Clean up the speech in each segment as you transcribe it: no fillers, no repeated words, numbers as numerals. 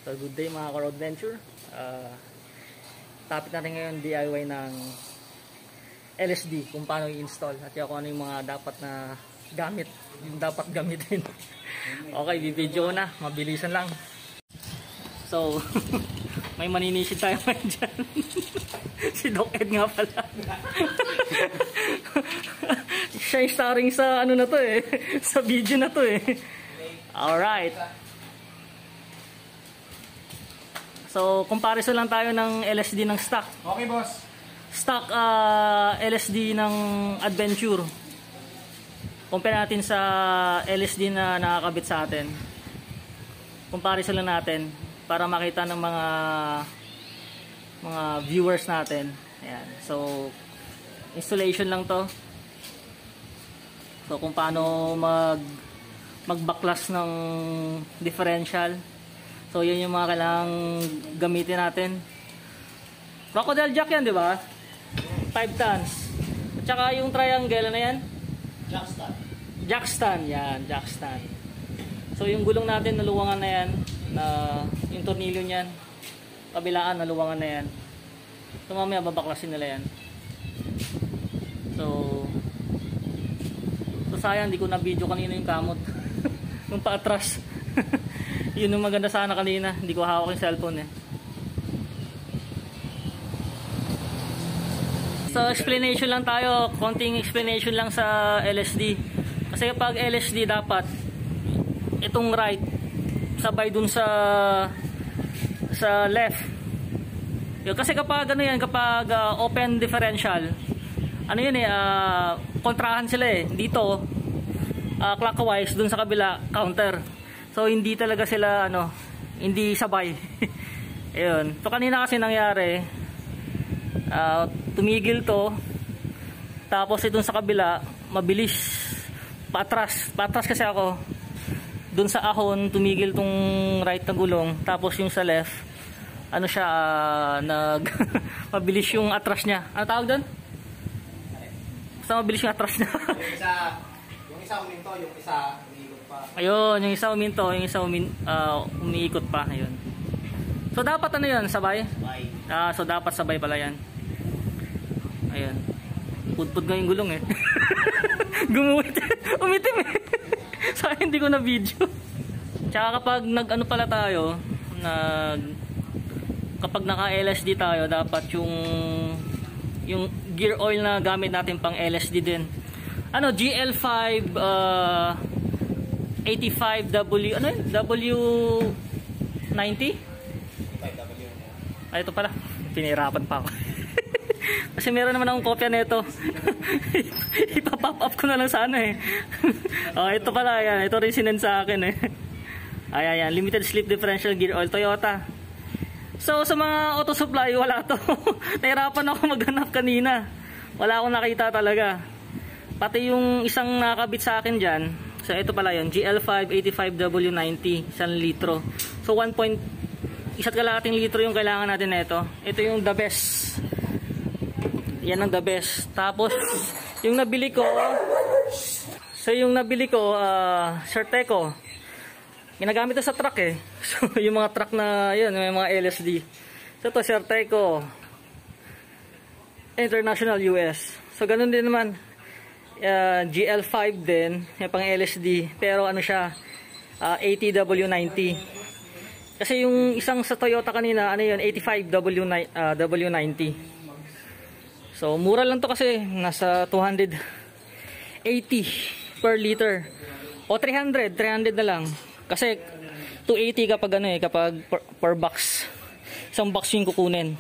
So good day mga Car Adventure. Topic natin ngayon DIY ng LSD, kung paano i-install at kung ano yung mga dapat na gamit, yung dapat gamitin. Okay, bibidyo ko na, mabilisan lang. So may maninisid tayo ngayon dyan. Si Doc Ed nga pala. Siya yung starring sa ano na to eh, sa video na to eh. Alright. So, comparison lang tayo ng LSD ng stock. Okay, boss. Stock LSD ng Adventure. Compare natin sa LSD na nakakabit sa atin. Comparison lang natin para makita ng mga viewers natin. Ayan. So, installation lang to. So, kung paano magbaklas ng differential. So, yan yung mga kailangang gamitin natin. Crocodile jack yan, di ba? 5 tons. At saka yung triangle, ano yan? Jackstand. Jackstand, yan. Jackstand. So, yung gulong natin, naluwangan na yan. Na, yung tornilyo niyan. Kabilaan, naluwangan na yan. So, mamaya babaklasin nila yan. So, sayang, hindi ko na video kanina yung kamot. Yung paatras. Yun yung maganda sana kanina. Hindi ko hawak yung cellphone eh. So explanation lang tayo. Konting explanation lang sa LSD. Kasi kapag LSD dapat itong right sabay dun sa left. Yun, kasi kapag ano yan, kapag open differential, ano yun eh, kontrahan sila eh. Dito clockwise, dun sa kabila counter. So hindi talaga sila hindi sabay. Ayun. So kanina kasi nangyari, tumigil to. Tapos itong sa kabila, mabilis. Patras kasi ako. Doon sa ahon, tumigil tong right na gulong. Tapos yung sa left, mabilis yung atras niya. Ano tawag doon? Basta mabilis yung atras niya. yung isa uminto, yung isa umiikot pa. Ayun, yung isa uminto, yung isa umiikot pa. Ayun. So dapat yun, sabay? Sabay. So dapat sabay pala yan. Ayun. Pudpud nga yung gulong eh. Gumuwit. Umitim eh. Sa hindi ko na video. Tsaka kapag pala tayo, kapag naka-LSD tayo, dapat yung gear oil na gamit natin pang LSD din. GL5 85W, W90? Ay, ito pala. Pinahirapan pa ako. Kasi meron naman akong kopya nito. Ipapop up ko na lang sana eh. Ito pala, yan. Ito rin sinend sa akin eh. Ayan, limited slip differential gear oil Toyota. So sa mga auto supply, wala to. Nahirapan ako maghanap kanina. Wala akong nakita talaga. Pati yung isang nakakabit sa akin dyan. So ito pala yun, GL5 85W90, 1 litro. So 1.1 litro yung kailangan natin nito. Ito yung the best. Yan ang the best. Tapos yung nabili ko, Certeco. Ginagamit ito sa truck eh. So yung mga truck na yun, may mga LSD. So ito Certeco International US. So ganun din naman. GL5 din, yung pang LSD, pero siya 80W90. Kasi yung isang sa Toyota kanina, 85W90. So mura lang to kasi, nasa 280 per liter. O 300 na lang. Kasi 280 kapag kapag per box. Isang box yung kukunin.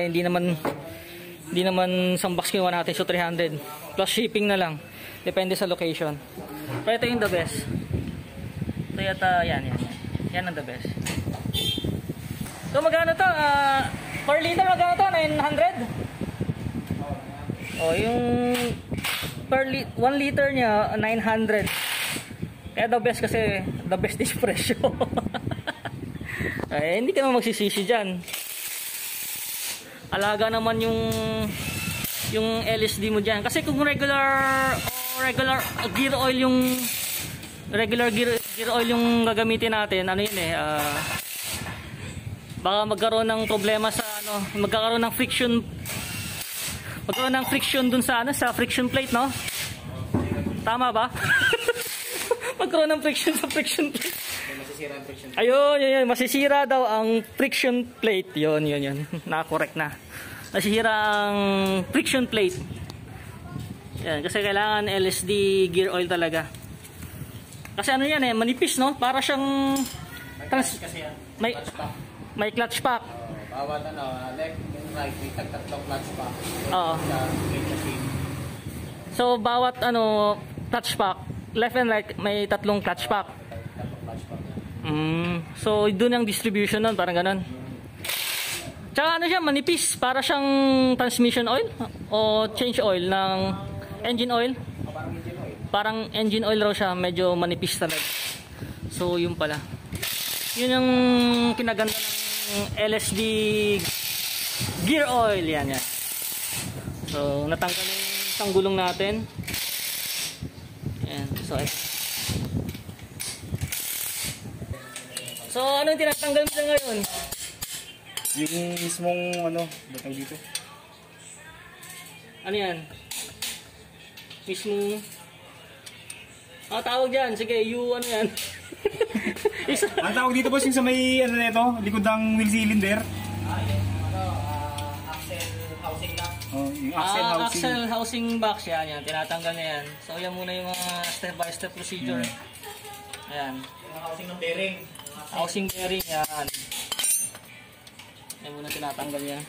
Hindi naman isang box kinuha natin, so 300 plus shipping na lang, depende sa location. Pero ito yung the best Toyota, yan ang the best. So magkano to? Per liter magkano to? 900? Yung per 1 liter nya 900. Kaya the best kasi the best is presyo. Hindi ka naman magsisisi dyan. Alaga naman yung LSD mo dyan. Kasi kung regular gear oil regular gear oil yung gagamitin natin, Baka magkaroon ng problema sa ano, magkakaroon ng friction. Magkaroon ng friction dun sa ano, sa friction plate, no? Tama ba? Magkaroon ng friction sa friction plate. Masisira ang friction. Ayun, yun, yun. Masisira daw ang friction plate. Yun, yun, yun. Nakakorek na. Masisira ang friction plate. Yan, kasi kailangan LSD gear oil talaga. Kasi ano yan eh, manipis, no? Para siyang Kasi yan. may clutch pack. Bawat ano, left and right, may tag-tatlong clutch pa. Oo. Sa plate machine. So bawat ano clutch pack, left and right may tatlong clutch pack. Tatlong clutch pa. So doon ang distribution nun, parang ganun. Tsaka ano siya, manipis, para siyang transmission oil o change oil ng engine oil. Parang engine oil. Parang engine oil raw siya, medyo manipis talaga. So yun pala. Yun ang kinaganda ng LSD gear oil, yan yan. So natanggal yung isang gulong natin. Yan. So ano yung tinatanggal mo ngayon? Yung mismong ano, batang dito. Ano yan? Mismo. Tawag dyan. Sige, ano yan? Isa. Ang tawag dito boss yung sa may ano nito, likod ng wheel cylinder. Axle housing na. Oh, yung axle housing. Axle housing box yan. Yan. Tinatanggal na yan. So yan muna yung mga step by step procedure. Ayan. Yung housing ng bearing. Housing bearing yan. Yan muna tinatanggal yan.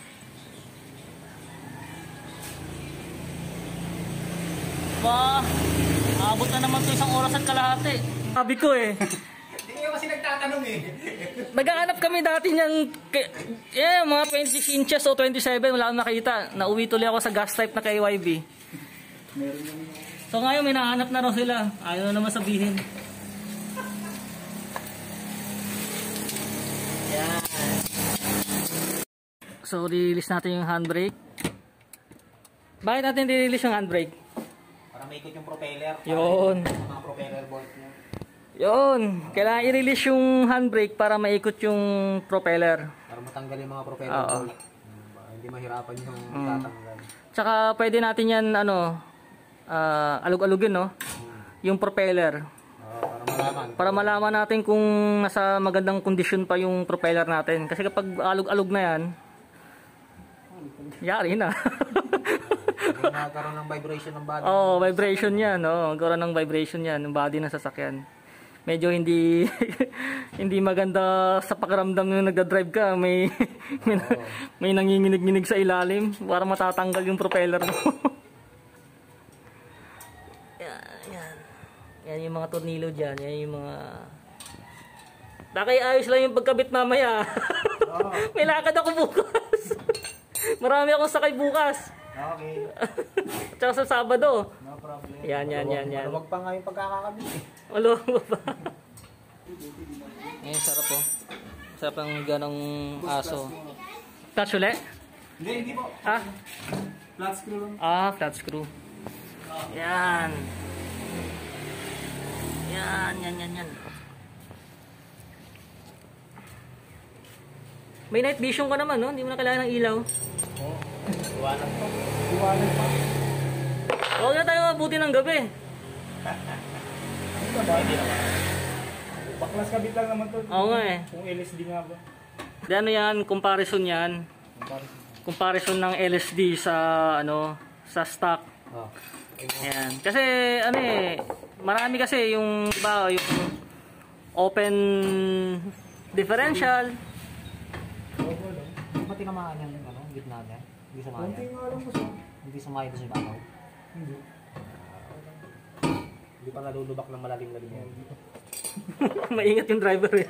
Abot na naman to 1 oras at kalahati. Sabi ko eh. Hindi nga kasi nagtatanong eh. Naghahanap kami dati niyang mga 26 inches o 27, wala akong nakita. Nauwi tuloy ako sa gas type na KYB. So ngayon may nahanap na raw sila. Ayaw na naman sabihin. Yan. So release natin yung handbrake. Bakit natin release yung handbrake? Para maikot yung propeller. Yun. Mga propeller bolt niya. Yun. Kailangan i-release yung handbrake para maikot yung propeller. Para matanggal yung mga propeller bolt. Hindi mahirapan yung tatanggal. Tsaka pwede natin yan alug-alugin, no? Yung propeller. Para malaman. Para malaman natin kung nasa magandang kondisyon pa yung propeller natin. Kasi kapag alug-alug na yan, yari na. Nagkaroon ng vibration ng body. Vibration yan. Nagkaroon ng vibration yan, yung body ng sasakyan. Medyo hindi hindi maganda sa pakiramdam nung nagda-drive ka. May nanginginig-nginig sa ilalim para matatanggal yung propeller mo. Yan yung mga tornilyo dyan. Yan yung mga... Bakit ayos lang yung pagkabit mamaya. May lakad ako bukas. Marami akong sakay bukas. Okay. Tsaka sa Sabado. No problem. Yan. Maluwag pa nga yung pagkakakabit eh. Maluwag pa. Ngayon, sarap po. Sarap ang ganong aso. Clutch ulit? Hindi po. Flat screw lang. Flat screw. Yan. Yan. May night vision ka naman, no? Hindi mo na kailangan ng ilaw. Iwanan pa. Huwag na tayo mabuti ng gabi. Baklas kabit lang naman to. Oo nga eh. Kung LSD nga ba? Di ano yan, comparison yan. Comparison ng LSD sa sa stock. Ayan. Kasi marami kasi yung iba, yung open differential. Hindi ba tinamaan yung gitna niya? Hindi sumaya? Hindi sumaya doon sa ibabaw? Hindi pa nalulubak ng malalim-lalim yan. Maingat yung driver eh.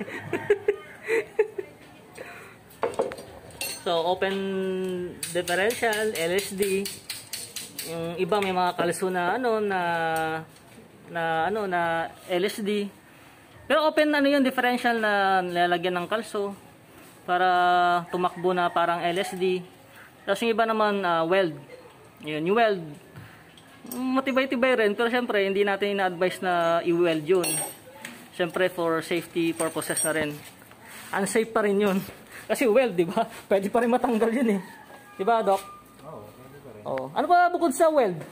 So, open differential, LSD. Yung iba may mga kalso na na LSD. Pero open yung differential na nilalagyan ng kalso para tumakbo na parang LSD. Tapos yung iba naman weld. Yun, yung weld matibay-tibay rin, pero syempre hindi natin ina-advise na i-weld yun. Syempre for safety purposes na rin. Unsafe pa rin yun. Kasi weld, di ba? Pwede pa rin matanggal yun eh. Di ba, Doc? Oo, pwede pa rin. Oo. Ano pa bukod sa weld?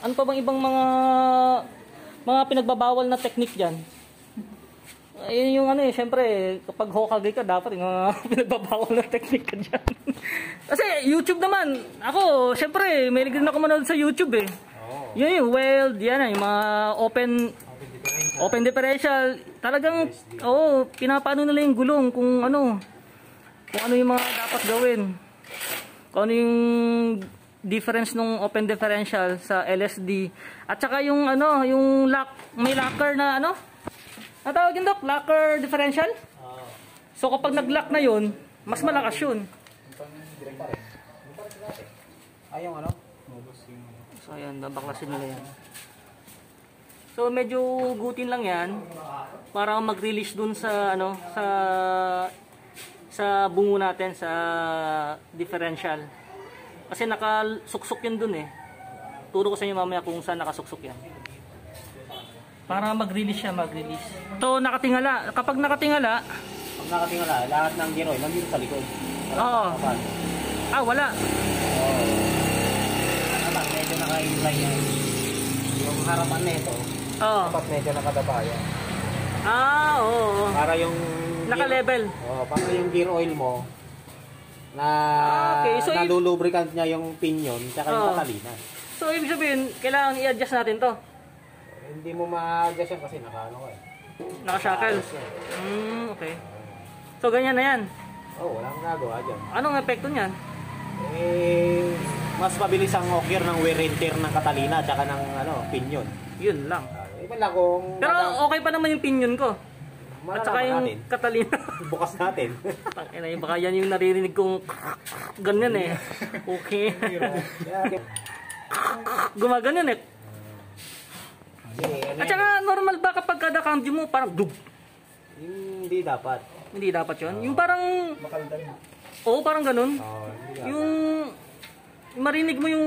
Ano pa bang ibang mga pinagbabawal na technique diyan? Ayun yung ano eh, syempre, kapag Hokage ka, dapat yung mga pinagbabawal na technique ka dyan. Kasi YouTube naman, ako, syempre, may rin ako manood sa YouTube eh. Oo. Yun yung weld, yan yung mga open differential. Talagang, oo, pinapano nila yung gulong kung ano yung mga dapat gawin. Kung ano yung difference ng open differential sa LSD. At saka yung ano, yung may locker na ano? Ano tawag yun, Doc? Locker differential? So kapag nag-lock na yun, mas malakas yun. Ay, yung ano? So ayan, babaklasin nila yan. So medyo gutin lang yan para mag-release dun sa ano, sa bungo natin, sa differential. Kasi nakasuksok yun dun eh. Turo ko sa inyo mamaya kung saan nakasuksok yan. Para mag-release siya, mag-release. So nakatingala, kapag nakatingala, lahat ng gear oil nandito sa likod. oo. Wala. Dapat medyo naka-incline yan. Yung harapan nito, dapat medyo nakadaba yan. Oo. Para yung Naka-level. para yung gear oil mo na okay. So, nalulubricant niya yung pinion tsaka yung Catalina. So ibig sabihin, kailangan i-adjust natin to. Hindi mo ma-adjust yan kasi naka-ano ka eh. Naka-shackles. Okay. So ganyan na yan. Walang nagawa dyan. Anong epekto niyan? Mas mabilis ang okir ng wear and tear ng Catalina at saka ng pinion. Yun lang. Iba lang kung... Pero okay pa naman yung pinion ko. At saka yung natin. Catalina. Bukas natin. Tangina, baka yan yung naririnig kong ganyan eh. Okay. Gumaganyan eh. At saka normal ba kapag kada cambio mo parang dug? Hindi dapat. Hindi dapat yun? Yung parang... Makaldan. Oo, parang ganun. Hindi dapat. Yung... Marinig mo yung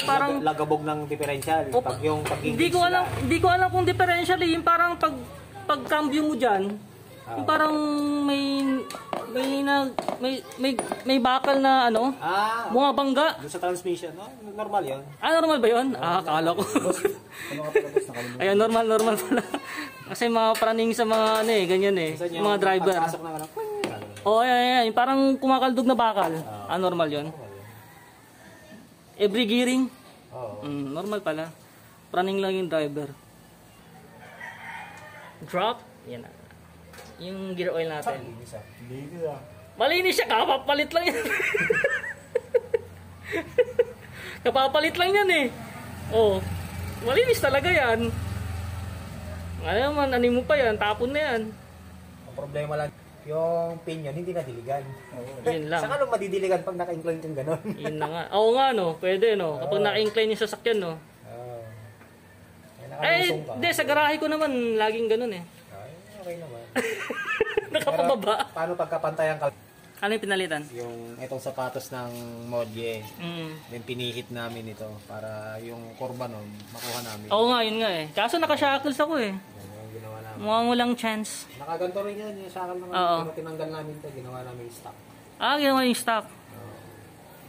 parang... Lagabog ng differential. Pag yung Hindi ko alam kung differential eh. Yung parang pag cambio mo dyan, yung parang may bakal na ano, bumabangga. Doon sa transmission, normal yun. Normal ba yun? Akala ko. Ayan, normal pala. Kasi mga praning sa mga ano eh, ganyan eh, yung mga driver. Pagpasok ng ayan, parang kumakaldog na bakal. Normal yun. Every gearing? Normal pala. Praning lang yung driver. Drop. Yan na. Yung gear oil natin. Malinis siya. Kapapalit lang yan. Kapapalit lang yan eh. Malinis talaga yan. Ano man, mo pa yan. Tapon na yan. Ang problema lang, yung pinion hindi na diligan. Yun lang. Saka nung madidiligan pag naka-incline kang gano'n. Yun na nga. Oo nga no. Pwede no. Kapag naka-incline yung sasakyan no. Hindi. Sa garahe ko naman laging ganun eh. Okay naman. Nakapababa. Paano pagkapantayan ka? Ano yung pinalitan? Yung itong sapatos ng Modye. Then pinihit namin ito para yung kurba nun makuha namin. Oo nga, yun nga eh. Kaso naka-shackles ako eh. Yung ginawa namin. Mukhang walang chance. Nakaganto rin yan. Yung shackle naman. Pero tinanggal namin ito. Ginawa namin yung stock. Ginawa yung stock.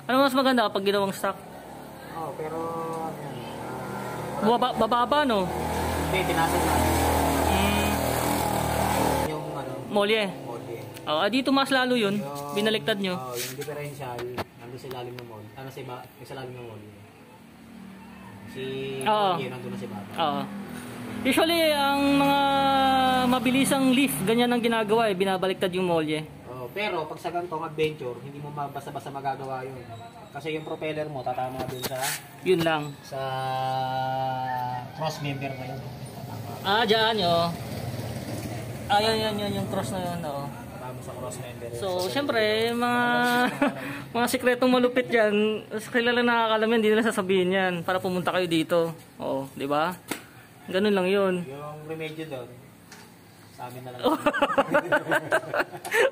Ano mas maganda kapag ginawang stock? Pero... Bababa no? Hindi, tinasag namin. Yung Molye. Dito mas lalo yun. Binaliktad nyo. Yung differential, nandun sa ilalim ng molye. Sa ilalim ng molye. Si molye, nandun na si baba. Usually, ang mga mabilisang leaf, ganyan ang ginagawa eh. Binabaliktad yung molye. Pero pag sa ganitong adventure, hindi mo basta-basta magagawa yun. Kasi yung propeller mo, tatama dun sa... Yun lang. Sa cross member na yun. Dyan yun. Yan yung cross na yun. Tatama sa cross member. So, syempre, mga sikretong malupit dyan, kilala nakakalam yan, hindi nila sasabihin yan para pumunta kayo dito. Di ba? Ganun lang yun. Yung remedyo doon, sa amin na lang.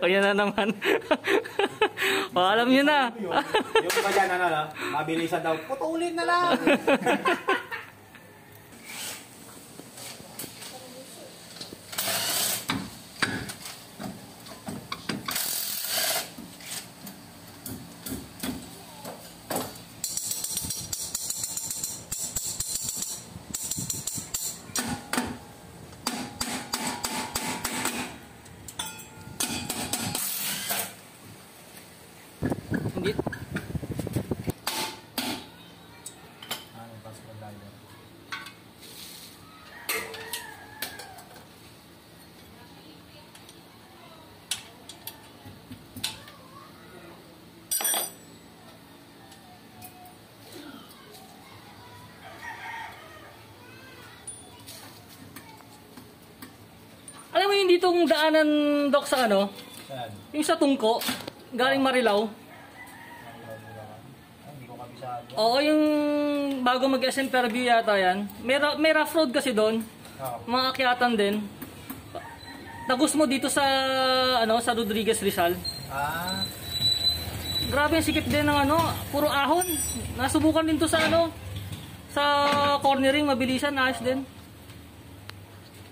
Yan na naman. Alam nyo na. Yung iba dyan, mabilisan daw, putulin na lang. Alam mo yung ditong daanan, Doc, sa ano? Saan? Yung sa Tungko, galing Marilao. Hindi ko kabisado. Oo, yung bago mag-SM Fairview yata yan. May rough road kasi doon. Oo. Mga akyatan din. Tagus mo dito sa ano, sa Rodriguez Rizal. Ah. Grabe yung sikip din ng ano, puro ahon. Nasubukan din to sa ano, sa cornering, mabilisan, ayos din.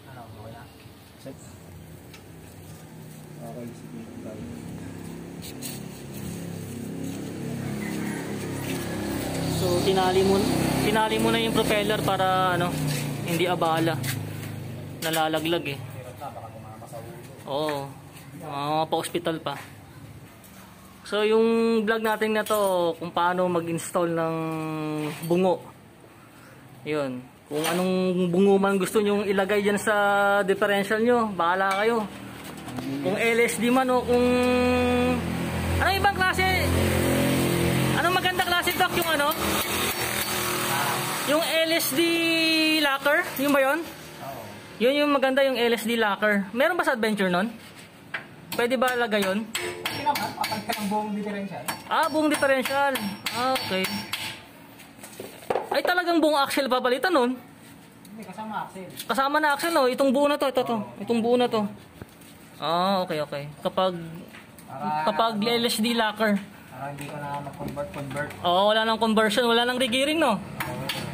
Ano, okay na? Okay, sige. So tinali mo na yung propeller para ano, hindi abala. Nalalaglag eh. Hirap na, baka tumama sa ulo. Oo. Pa-hospital pa. So yung vlog natin na to kung paano mag-install ng bungo. 'Yun. Kung anong bungo man gusto niyo ilagay diyan sa differential nyo, bahala kayo. Kung LSD man o kung ano ibang klase. Anong maganda klase, Doc, yung ano? Yung LSD locker, yung ba 'yon? Oo. Yun yung maganda, yung LSD locker. Meron ba sa Adventure nun? Pwede ba lagay yun? Hindi naman, papagka ng buong differential. Ah, buong differential. Ah, okay. Ay, talagang buong axle papalitan nun. Hindi, kasama axle. Kasama na axle, no? Itong buo na to, ito. Itong buo na to. Ah, okay. Kapag LSD locker. Para hindi ko na mag-convert. Oo, wala nang conversion, wala nang regearing, no?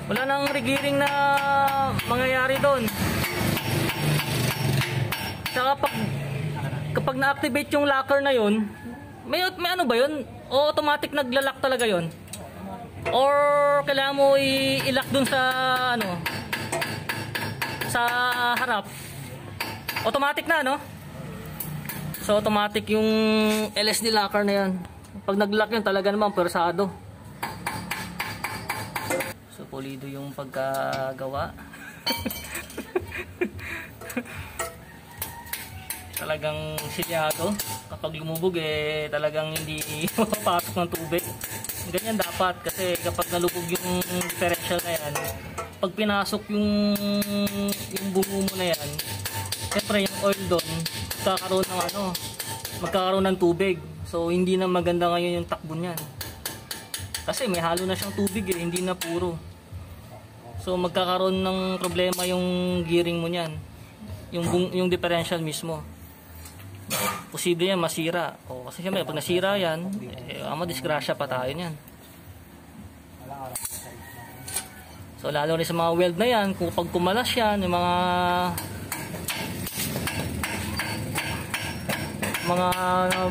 Wala nang regearing na mangyayari doon. Saka kapag na-activate yung locker na yun, may ano ba yun? O automatic naglalak talaga yun? Or kailangan mo i-lock dun sa ano? Sa harap? Automatic na, no? So automatic yung LSD locker na yan. Pag nag-lock yun talaga naman persado. So pulido yung pagkagawa. Talagang silyado. Kapag lumubog talagang hindi mapapasok ng tubig. Ganyan dapat kasi kapag nalubog yung differential na yan, pag pinasok yung bungo mo na yan, siyempre yung oil doon magkakaroon ng tubig. So hindi na maganda ngayon yung takbo niyan. Kasi may halo na siyang tubig hindi na puro. So magkakaroon ng problema yung gearing mo niyan. Yung differential mismo. Posible yan masira. O kasi siyempre pag nasira yan, disgrasya pa tayo niyan. So lalo rin sa mga weld na yan, kung pag kumalas yan, yung mga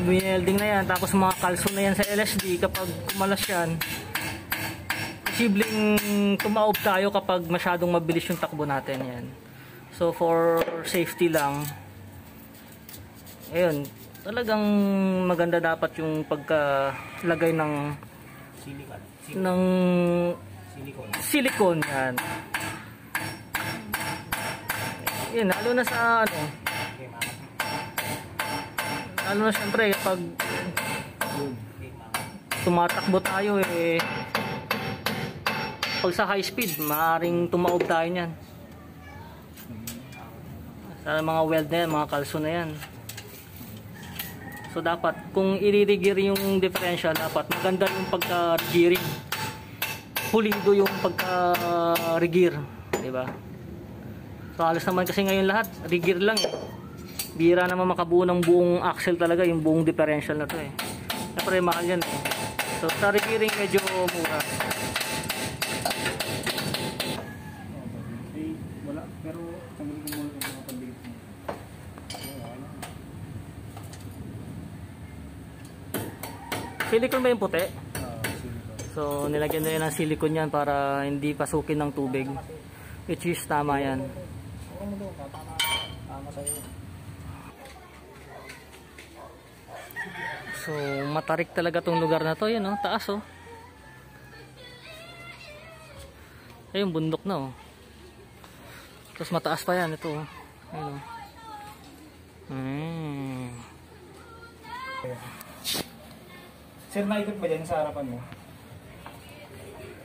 welding na yan, tapos mga kalson na yan sa LSD, kapag kumalas yan, posibleng tumaob tayo kapag masyadong mabilis yung takbo natin yan. So for safety lang, ayun, talagang maganda dapat yung pagkalagay ng silicone yan. Yan, lalo na sa ano, lalo na syempre kapag tumatakbo tayo pag sa high speed, maaaring tumaob tayo niyan. Sa mga weld na yan, mga kalso na yan. So dapat kung i-regear yung differential, dapat maganda yung pagka-gearing. Pulido yung pagka-regear, di ba? So halos naman kasi ngayon lahat regear lang Bira naman makabuo ng buong axle talaga yung buong differential na to Siyempre mahal yan So sa regearing medyo mura. Wala, pero tanggalin ko muna yung mga pandikit mo. Silicone ba yung puti? So nilagyan na yan ng silicone yan para hindi pasukin ng tubig. Which is tama yan. So matarik talaga tong lugar na to. Yan taas yung bundok na Tapos mataas pa yan ito Ayun Sir, naikot ba dyan sa harapan mo?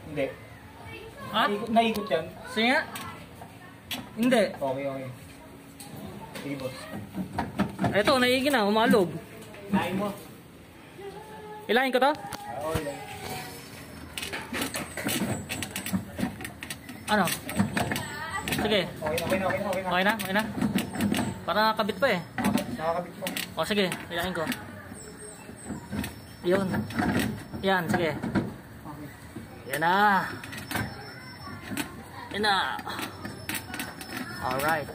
Hindi. Ha? Naikot yan? Sige nga. Hindi. Okay. Sige, boss. Ito, naigi na, humalog. Kain mo. Ilahin ko to? Oo, ilan. Ano? Sige. Okay na. Okay na? Okay na? Para nakakabit pa eh. Nakakabit ko. O sige, ilahin ko. Yun. Yan, sige. Yan na. Yan na. Alright.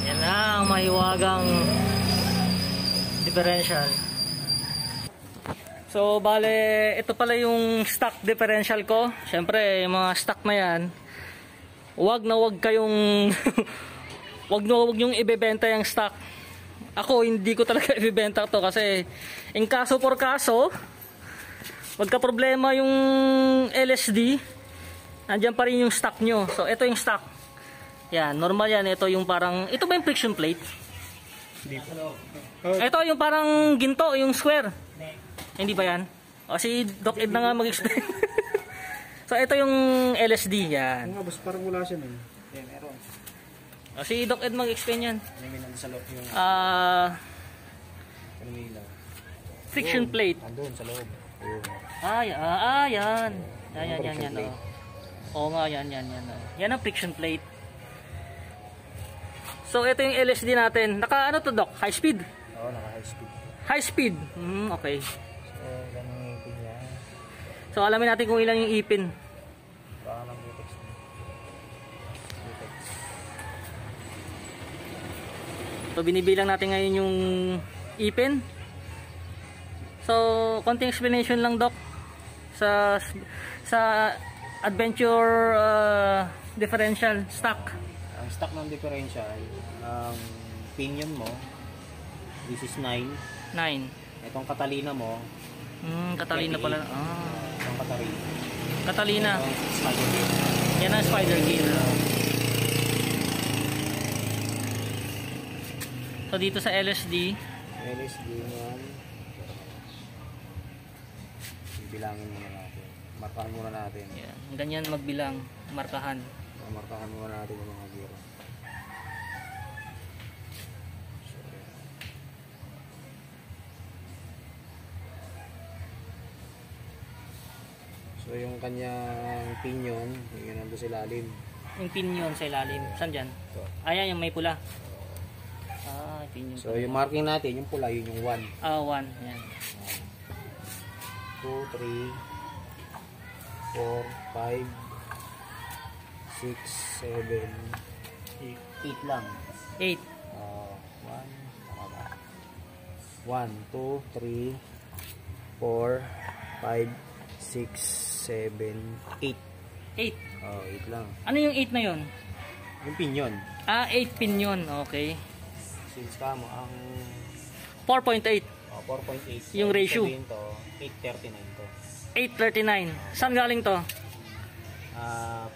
Yan na ang mahiwagang differential. So bale, ito pala yung stock differential ko. Syempre, yung mga stock na yan, wag kayong wag yung ibebenta yung stock. Ako hindi ko talaga ibebenta to kasi in kaso por kaso, magka problema yung LSD, nandiyan pa rin yung stock nyo. So ito yung stock. Yan, normal yan. Ito yung parang, ito ba yung friction plate? Hindi pa. Ito yung parang ginto, yung square. Hindi ba yan? O si Doc Ed na nga mag-explain. So ito yung LSD, yan. Nga, boss, parang wala siya nun. Yan, meron. O si Doc Ed mag-explain yan. Yan, may nandun sa loob yung... ilaw. Friction plate. Andun, sa loob. Ayun. Yan. Yan. Oo nga, yan. Yan ang friction plate. So ito yung LSD natin. Naka ano to, Doc? High speed? Oo, naka-high speed. High speed. Okay. So, ganun yung ipin niya. So alamin natin kung ilan yung ipin. Baka ng butex na. Butex. So binibilang natin ngayon yung ipin. So konting explanation lang, Doc, sa adventure differential stock. Ang stock ng differential, ang pinion mo, this is 9. 9. Itong Catalina mo, Catalina pala. itong Catalina. Catalina. Itong Spider Gear. Yan ang Spider Gear. So dito sa LSD, LSD yan. Bilangin muna natin. Markahan muna natin. yan, ganyan magbilang, markahan. Markahan muna natin yung mga gear. So yung kanyang pinion, yun nandun sa ilalim. Yung pinion sa ilalim. Saan dyan? Ito. Ayan, yung may pula. Pinion. So yung marking natin, yung pula, yun yung 1. 1. Ayan. 2, 3, 4, 5, 6, 7, 8 lang. 8. 1, 2, 3, 4, 5, 6, 7, 8. 8. 8 lang. Ano yung 8 na yun? Yung pinion. 8 pinion. Okay. Since ka mo ang 4.8. 4.8. Yung ratio. 839 to. 839. Saan galing to?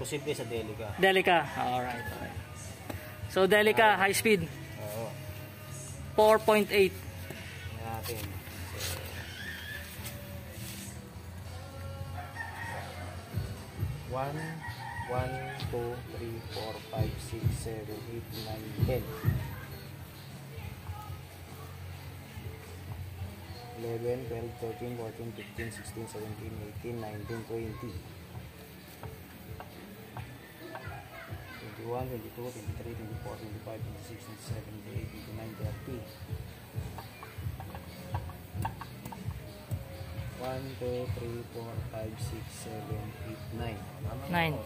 Posible sa Delica. Delica. Alright. So Delica, high speed. Oo. 4.8. Yan natin. So, 1, 2, 3, 4, 5, 6, 7, 8, 9, 10. 11, 12, 13, 14, 15, 16, 17, 18, 19, 20. 21, 22, 23, 24, 25, 26, 27, 28, 29, 30. 1, 2, 3, 4, 5, 6, 7, 8, 9. 9.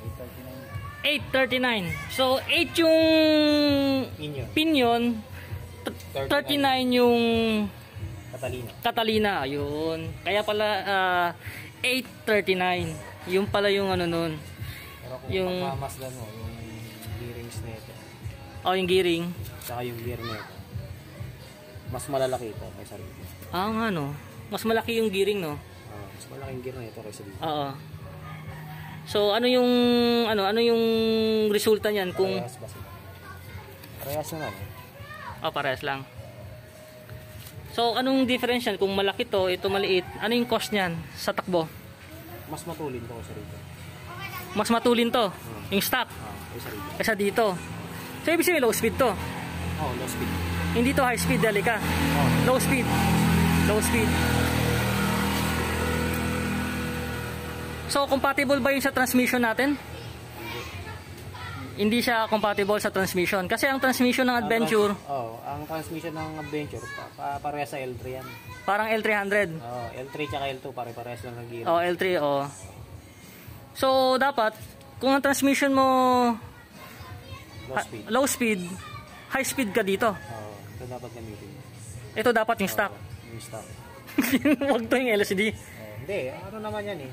839. So 8 yung pinion, 39 yung Catalina. Ayun. Kaya pala 839. Yung pala yung ano nun. Pero kung yung pagmamasdan mo, yung gearings nito. Yung gearing. Saka yung gear nito. Mas malalaki ito kaysa rito. Nga no. Mas malaki yung gearing, no? Mas malaking gear na ito kaysa dito. Oo. So ano yung resulta niyan kung Parehas ba sila? Parehas naman. Parehas lang. So anong difference yan kung malaki to, ito maliit? Ano yung cost niyan sa takbo? Mas matulin to sa rito. Mas matulin to, yung stock, Isa rito. kaysa dito. So, ibig sabihin, low speed to. Low speed. Hindi to high speed, Delica. Low speed. Low speed. So, compatible ba yun sa transmission natin? Hindi siya compatible sa transmission. Kasi ang transmission ng Adventure, Ang transmission ng Adventure, parehas sa L3 yan. parang L300. L3 tsaka L2, pare-parehas lang ng gear. L3, So, dapat, kung ang transmission mo Low speed. low speed, high speed ka dito. Ito dapat gamitin. Ito dapat yung stock. Yung stock. Huwag to yung LCD. Hindi, ano naman yan eh.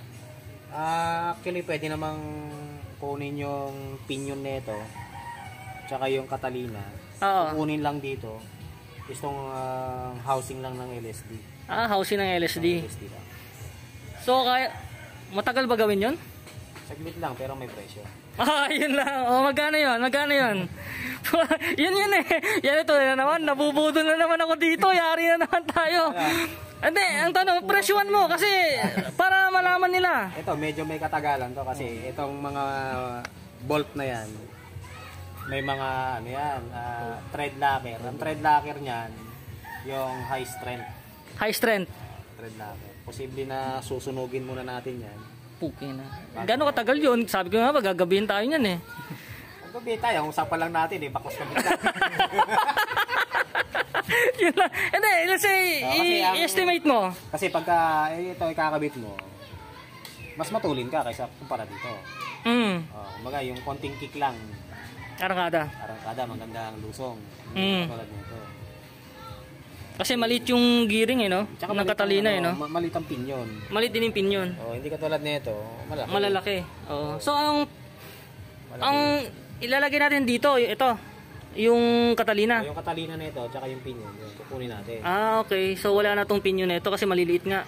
Actually, pwede namang kunin yung pinion nito tsaka yung Catalina. Kunin lang dito. Itong housing lang ng LSD. Housing ng LSD. LSD lang. So, kaya, matagal ba gawin yun? Saglit lang, pero may presyo. Yun lang. Magkano yun? Magkano yun? yun eh. Yan ito na naman. Nabubudol na naman ako dito. Yari na naman tayo. Hindi, ang tanong, presyuan mo kasi para malaman nila. Ito, medyo may katagalan to kasi itong mga bolt na yan, may mga ano yan, thread locker. Ang thread locker niyan, yung high strength. High strength. Thread locker. Posible na susunugin muna natin yan. Puki na. Gano'ng katagal yun? Sabi ko nga ba, gagabihin tayo niyan eh. Ang gabi tayo, ang usapan lang natin eh, bakos kami tayo. Yun lang. Hindi, let's say, i-estimate mo. Kasi pagka ito ikakabit mo, mas matulin ka kaysa kumpara dito. Kumbaga, yung konting kick lang. Arangkada, maganda ang lusong. Tulad nito. Kasi maliit yung gearing eh, no? Tsaka ng Catalina eh, no? Maliit ang pinyon. Maliit din yung pinyon. Hindi katulad nito, malaki. Malalaki. So, ang ilalagay natin dito, ito, yung Catalina. Yung Catalina nito, tsaka yung pinyon, yung kukunin natin. Okay. So, wala na tong pinyon nito kasi maliliit nga.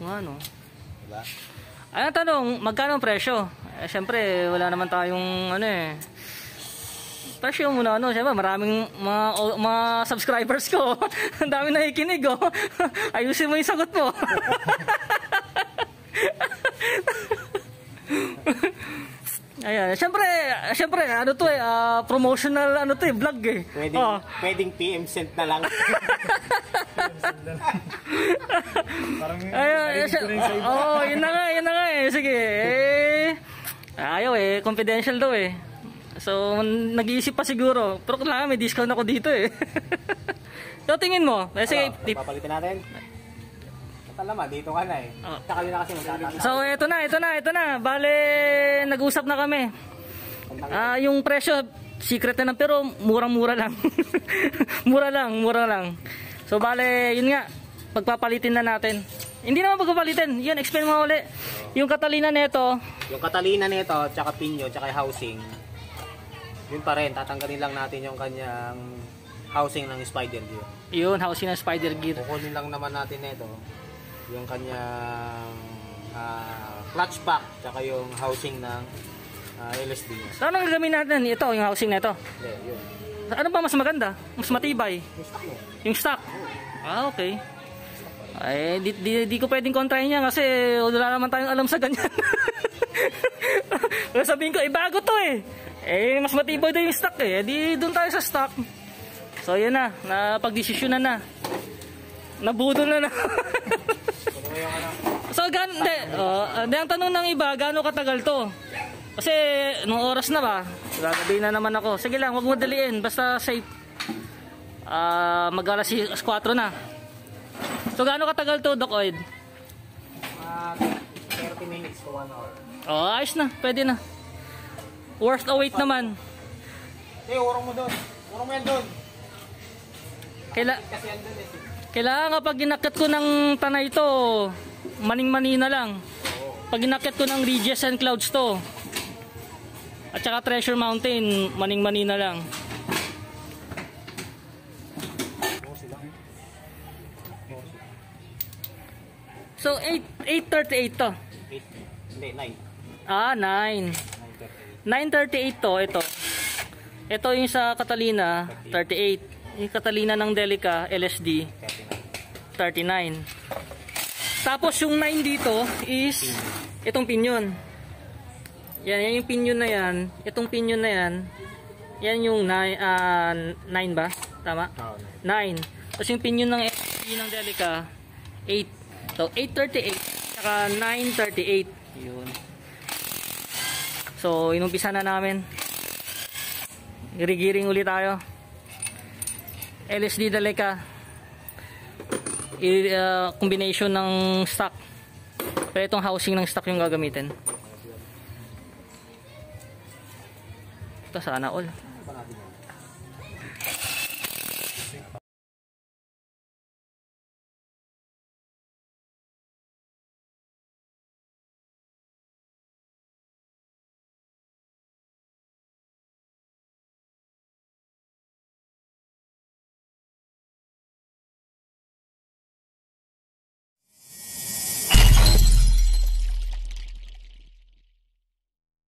Ano? Diba? Ay, ang tanong, magkano ang presyo? Siyempre, wala naman tayong, presyo muna, siyempre, maraming mga subscribers ko. Ang dami nakikinig, Ayusin mo yung sagot mo. Ayan, siyempre, promotional, vlog eh. Pwedeng PM sent na lang. Yun na nga eh. Sige, ayaw eh, confidential daw eh. So, nag-iisip pa siguro. Pero kailangan may discount ako dito eh. So, tingin mo. Sige, papalitin natin. Naman, dito ka na eh. Tsaka na kasi magtataas. So, ito na. Bale, nag-usap na kami. Yung presyo, secret na lang, pero murang-mura lang. mura lang. So, bale, yun nga. Pagpapalitin na natin. Hindi naman pagpapalitin. Yun, explain mo ulit. Yung Catalina nito. Yung Catalina nito, tsaka pinyo, tsaka housing. Yun pa rin, tatanggalin lang natin yung kanyang housing ng spider gear. Yun, housing ng spider gear. Kukunin lang naman natin nito yung kanyang clutch pack, tsaka yung housing ng LSD niya. So, anong gagawin natin? Ito, yung housing na ito. Yun. Ano ba mas maganda? Mas matibay? Yung stock mo. Yung stock? Okay. Ay, di ko pwedeng kontrahin niya kasi wala naman tayong alam sa ganyan. Sabihin ko, bago to eh. Mas matibay daw yung stock eh. Di doon tayo sa stock. So, yun na. Napag-desisyonan na. Nabudol na. So, ang tanong ng iba, gaano katagal to? Kasi, nung oras na ba? Gagabihin na naman ako. Sige lang, wag mo daliin. Basta safe. Mag-alas 4 na. So, gaano katagal to, Doc Oid? 30 minutes to 1 hour. Ayos na. Pwede na. Worth a wait naman. Urong mo doon. Urong mo yan doon. Kailangan kapag ginakit ko ng tanay to, maning-mani na lang. Pag ginakit ko ng Regis and Clouds to, at saka Treasure Mountain, maning-mani na lang. So, 8:38 to. 9. 9. 9:38 to, ito. Ito yung sa Catalina, 38. Yung Catalina ng Delica, LSD, 39. Tapos yung 9 dito is itong pinion. Yan yung pinion na yan. Itong pinion na yan. Yan yung 9 ba? Tama? 9. Tapos yung pinion ng ng Delica 8. So 838 saka 938. Yun. So inumpisa na namin. Girigiring ulit tayo. LSD Delica. Combination ng stock. Pero itong housing ng stock yung gagamitin. Ito sana all.